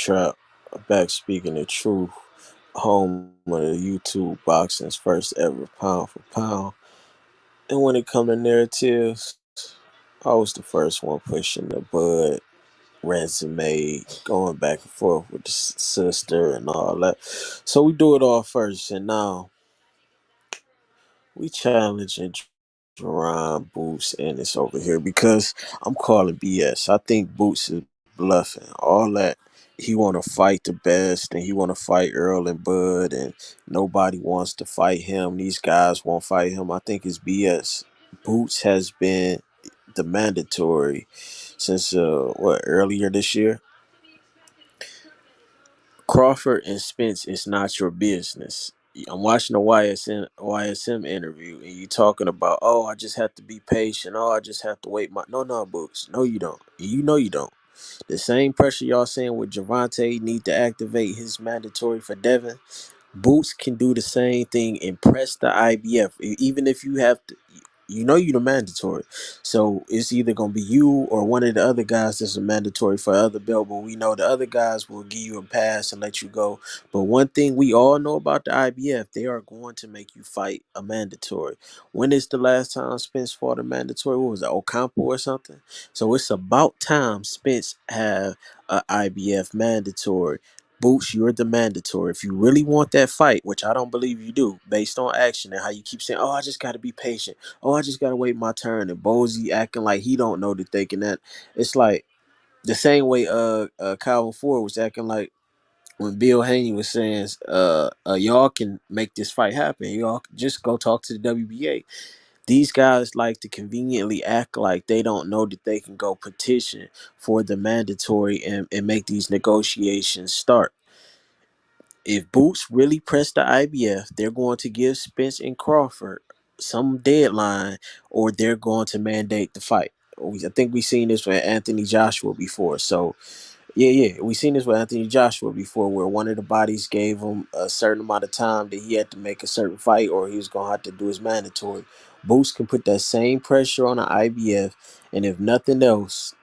Trap, back speaking the truth, home of the YouTube boxing's first ever pound for pound. And when it come to narratives, I was the first one pushing the Bud resume, going back and forth with the sister and all that. So we do it all first, and now we challenging Jaron, Boots, Ennis over here because I'm calling BS. I think Boots is bluffing. All that he want to fight the best, and he want to fight Earl and Bud, and nobody wants to fight him. These guys won't fight him. I think it's BS. Boots has been the mandatory since what, earlier this year. Crawford and Spence is not your business. I'm watching the YSM interview, and you talking about, oh, I just have to be patient. Oh, I just have to wait. No, Books. No, you don't. You know you don't. The same pressure y'all saying with Javante need to activate his mandatory for Devin. Boots can do the same thing and press the IBF. Even if you have to, you know you're the mandatory. So it's either gonna be you or one of the other guys that's a mandatory for other belt. But we know the other guys will give you a pass and let you go. But one thing we all know about the IBF, they are going to make you fight a mandatory. When is the last time Spence fought a mandatory? What was it, Ocampo or something? So it's about time Spence have a IBF mandatory. Boots, you're the mandatory. If you really want that fight, which I don't believe you do, based on action and how you keep saying, "Oh, I just got to be patient. Oh, I just got to wait my turn," and Bozy acting like he don't know that they can that. It's like the same way Calvin Ford was acting like when Bill Haney was saying, y'all can make this fight happen. Y'all just go talk to the WBA. These guys like to conveniently act like they don't know that they can go petition for the mandatory and make these negotiations start. If Boots really press the IBF, they're going to give Spence and Crawford some deadline, or they're going to mandate the fight. I think we've seen this with Anthony Joshua before. So yeah, we seen this with Anthony Joshua before, where one of the bodies gave him a certain amount of time that he had to make a certain fight, or he was gonna have to do his mandatory. Boots can put that same pressure on the IBF, and if nothing else,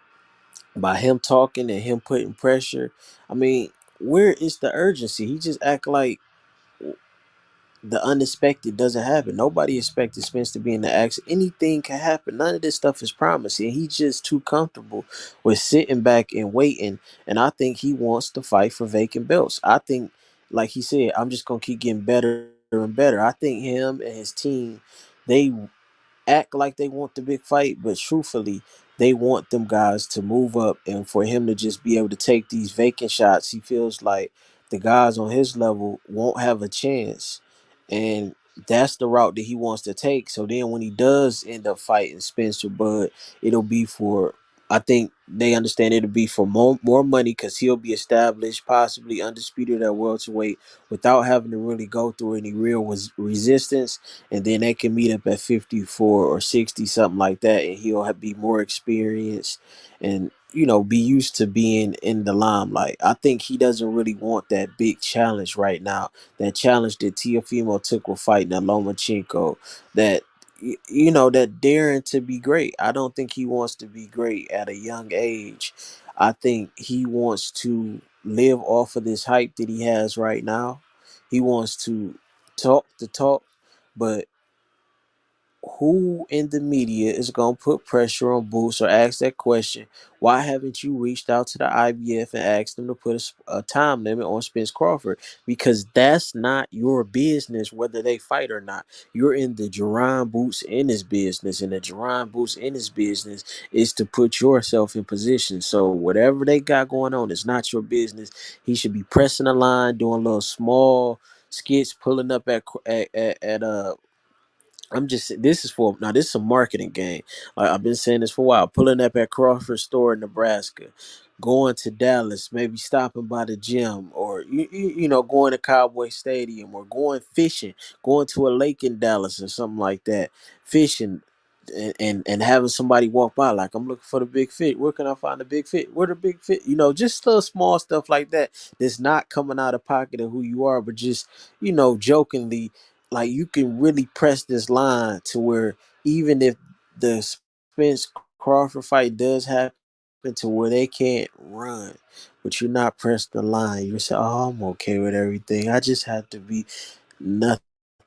by him talking and him putting pressure, I mean, where is the urgency? He just act like the unexpected doesn't happen. Nobody expected Spence to be in the action. Anything can happen. None of this stuff is promising. He's just too comfortable with sitting back and waiting. And I think he wants to fight for vacant belts. I think, like he said, I'm just gonna keep getting better and better. I think him and his team, they act like they want the big fight, but truthfully, they want them guys to move up, and for him to just be able to take these vacant shots. He feels like the guys on his level won't have a chance, and that's the route that he wants to take. So then when he does end up fighting Spencer Bud, it'll be for, I think they understand it'll be for more money, because he'll be established, possibly undisputed at welterweight, without having to really go through any real resistance. And then they can meet up at 54 or 60, something like that, and he'll be more experienced and, be used to being in the limelight. I think he doesn't really want that big challenge right now. That challenge that Tiafimo took with fighting that Lomachenko, that that daring to be great. I don't think he wants to be great at a young age. I think he wants to live off of this hype that he has right now. He wants to talk the talk, but who in the media is going to put pressure on Boots or ask that question? Why haven't you reached out to the IBF and asked them to put a time limit on Spence Crawford? Because that's not your business whether they fight or not. You're in the Jaron Boots in his business, and the Jaron Boots in his business is to put yourself in position. So whatever they got going on is not your business. He should be pressing the line, doing little small skits, pulling up at I'm just, this is for now. This is a marketing game. Like I've been saying this for a while. Pulling up at Crawford store in Nebraska, going to Dallas, maybe stopping by the gym, or going to Cowboy Stadium, or going fishing, going to a lake in Dallas or something like that, fishing. And having somebody walk by like, I'm looking for the big fit. Where can I find the big fit? Where the big fit? Just little small stuff like that. That's not coming out of pocket of who you are, but just jokingly, like you can really press this line to where even if the Spence Crawford fight does happen to where they can't run, but you're not pressed the line. You say, "Oh, I'm okay with everything. I just have to be." Nothing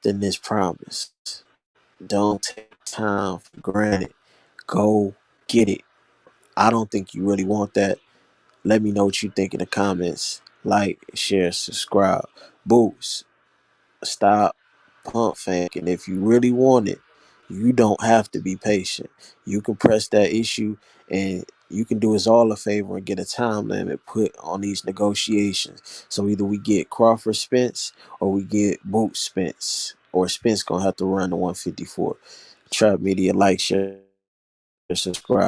is promised. Don't take time for granted. Go get it. I don't think you really want that. Let me know what you think in the comments. Like, share, subscribe. Boost. Stop pump faking. If you really want it, you don't have to be patient. You can press that issue and you can do us all a favor and get a time limit put on these negotiations. So either we get Crawford Spence or we get Boot Spence. Or Spence gonna have to run the 154. Trap Media, like, share, subscribe.